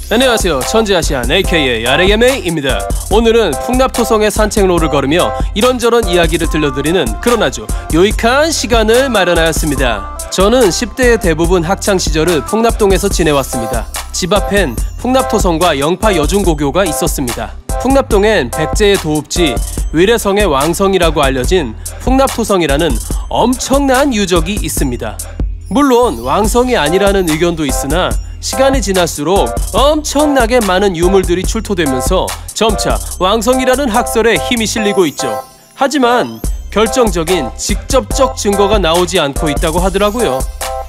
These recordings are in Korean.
안녕하세요, 천지아시안 aka 야레게메이입니다. 오늘은 풍납토성의 산책로를 걸으며 이런저런 이야기를 들려드리는 그런 아주 유익한 시간을 마련하였습니다. 저는 10대의 대부분 학창시절을 풍납동에서 지내왔습니다. 집 앞엔 풍납토성과 영파 여중고교가 있었습니다. 풍납동엔 백제의 도읍지 위례성의 왕성이라고 알려진 풍납토성이라는 엄청난 유적이 있습니다. 물론 왕성이 아니라는 의견도 있으나 시간이 지날수록 엄청나게 많은 유물들이 출토되면서 점차 왕성이라는 학설에 힘이 실리고 있죠. 하지만 결정적인 직접적 증거가 나오지 않고 있다고 하더라고요.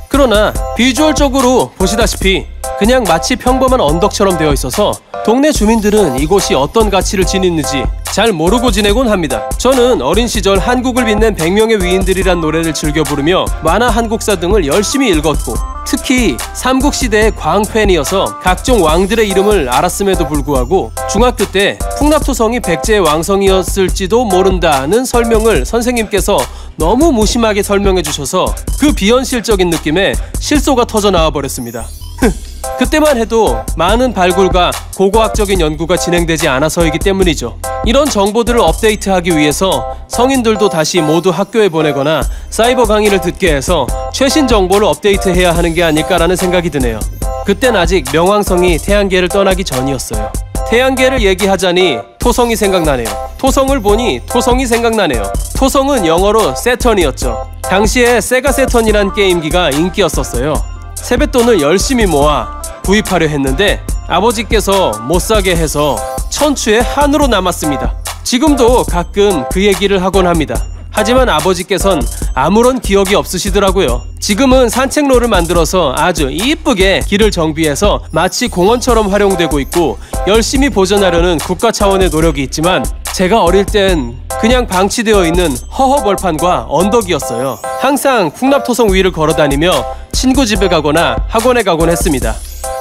그러나 비주얼적으로 보시다시피 그냥 마치 평범한 언덕처럼 되어 있어서 동네 주민들은 이곳이 어떤 가치를 지니는지 잘 모르고 지내곤 합니다. 저는 어린 시절 한국을 빛낸 100명의 위인들이란 노래를 즐겨 부르며 만화 한국사 등을 열심히 읽었고 특히 삼국시대의 광팬이어서 각종 왕들의 이름을 알았음에도 불구하고 중학교 때 풍납토성이 백제의 왕성이었을지도 모른다는 설명을 선생님께서 너무 무심하게 설명해 주셔서 그 비현실적인 느낌에 실소가 터져 나와 버렸습니다. 그때만 해도 많은 발굴과 고고학적인 연구가 진행되지 않아서이기 때문이죠. 이런 정보들을 업데이트하기 위해서 성인들도 다시 모두 학교에 보내거나 사이버 강의를 듣게 해서 최신 정보를 업데이트해야 하는 게 아닐까라는 생각이 드네요. 그땐 아직 명왕성이 태양계를 떠나기 전이었어요. 태양계를 얘기하자니 토성이 생각나네요. 토성을 보니 토성이 생각나네요. 토성은 영어로 세턴이었죠. 당시에 세가 세턴이란 게임기가 인기였었어요. 세뱃돈을 열심히 모아 구입하려 했는데 아버지께서 못사게 해서 천추의 한으로 남았습니다. 지금도 가끔 그 얘기를 하곤 합니다. 하지만 아버지께선 아무런 기억이 없으시더라고요. 지금은 산책로를 만들어서 아주 이쁘게 길을 정비해서 마치 공원처럼 활용되고 있고 열심히 보존하려는 국가 차원의 노력이 있지만 제가 어릴 땐 그냥 방치되어 있는 허허벌판과 언덕이었어요. 항상 풍납토성 위를 걸어다니며 친구 집에 가거나 학원에 가곤 했습니다.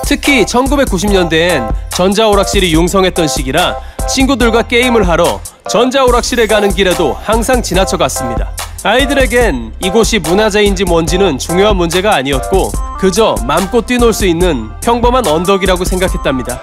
특히 1990년대엔 전자오락실이 융성했던 시기라 친구들과 게임을 하러 전자오락실에 가는 길에도 항상 지나쳐 갔습니다. 아이들에겐 이곳이 문화재인지 뭔지는 중요한 문제가 아니었고 그저 맘껏 뛰놀 수 있는 평범한 언덕이라고 생각했답니다.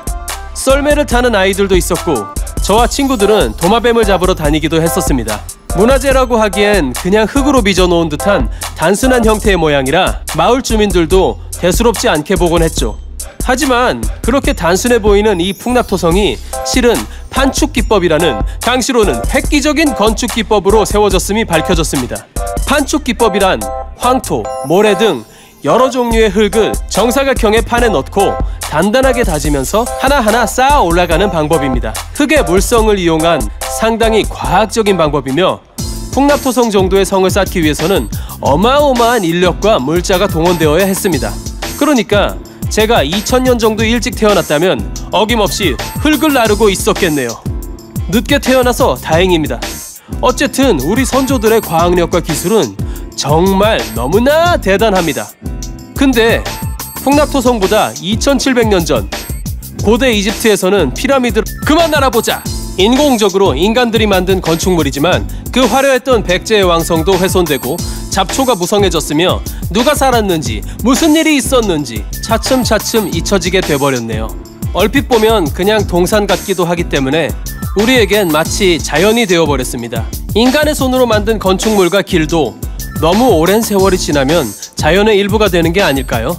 썰매를 타는 아이들도 있었고 저와 친구들은 도마뱀을 잡으러 다니기도 했었습니다. 문화재라고 하기엔 그냥 흙으로 빚어놓은 듯한 단순한 형태의 모양이라 마을 주민들도 대수롭지 않게 보곤 했죠. 하지만 그렇게 단순해 보이는 이 풍납토성이 실은 판축기법이라는 당시로는 획기적인 건축기법으로 세워졌음이 밝혀졌습니다. 판축기법이란 황토, 모래 등 여러 종류의 흙을 정사각형의 판에 넣고 단단하게 다지면서 하나하나 쌓아 올라가는 방법입니다. 흙의 물성을 이용한 상당히 과학적인 방법이며 풍납토성 정도의 성을 쌓기 위해서는 어마어마한 인력과 물자가 동원되어야 했습니다. 그러니까 제가 2000년 정도 일찍 태어났다면 어김없이 흙을 나르고 있었겠네요. 늦게 태어나서 다행입니다. 어쨌든 우리 선조들의 과학력과 기술은 정말 너무나 대단합니다. 근데 풍납토성보다 2700년 전 고대 이집트에서는 피라미드를 그만 알아보자! 인공적으로 인간들이 만든 건축물이지만 그 화려했던 백제의 왕성도 훼손되고 잡초가 무성해졌으며 누가 살았는지 무슨 일이 있었는지 차츰차츰 잊혀지게 돼버렸네요. 얼핏 보면 그냥 동산 같기도 하기 때문에 우리에겐 마치 자연이 되어버렸습니다. 인간의 손으로 만든 건축물과 길도 너무 오랜 세월이 지나면 자연의 일부가 되는 게 아닐까요?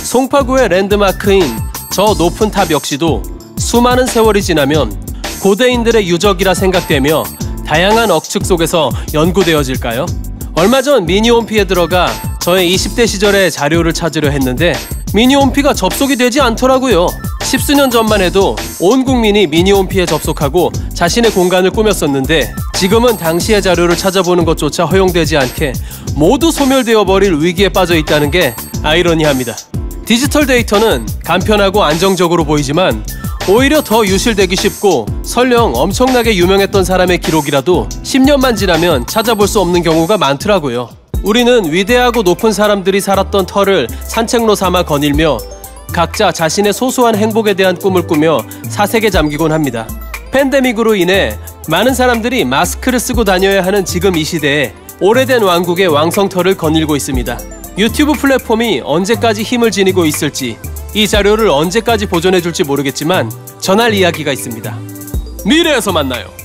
송파구의 랜드마크인 저 높은 탑 역시도 수많은 세월이 지나면 고대인들의 유적이라 생각되며 다양한 억측 속에서 연구되어질까요? 얼마 전 미니홈피에 들어가 저의 20대 시절의 자료를 찾으려 했는데 미니홈피가 접속이 되지 않더라고요. 십수년 전만 해도 온 국민이 미니홈피에 접속하고 자신의 공간을 꾸몄었는데 지금은 당시의 자료를 찾아보는 것조차 허용되지 않게 모두 소멸되어 버릴 위기에 빠져 있다는 게 아이러니합니다. 디지털 데이터는 간편하고 안정적으로 보이지만 오히려 더 유실되기 쉽고 설령 엄청나게 유명했던 사람의 기록이라도 10년만 지나면 찾아볼 수 없는 경우가 많더라고요. 우리는 위대하고 높은 사람들이 살았던 터를 산책로 삼아 거닐며 각자 자신의 소소한 행복에 대한 꿈을 꾸며 사색에 잠기곤 합니다. 팬데믹으로 인해 많은 사람들이 마스크를 쓰고 다녀야 하는 지금 이 시대에 오래된 왕국의 왕성터를 거닐고 있습니다. 유튜브 플랫폼이 언제까지 힘을 지니고 있을지 이 자료를 언제까지 보존해줄지 모르겠지만 전할 이야기가 있습니다. 미래에서 만나요.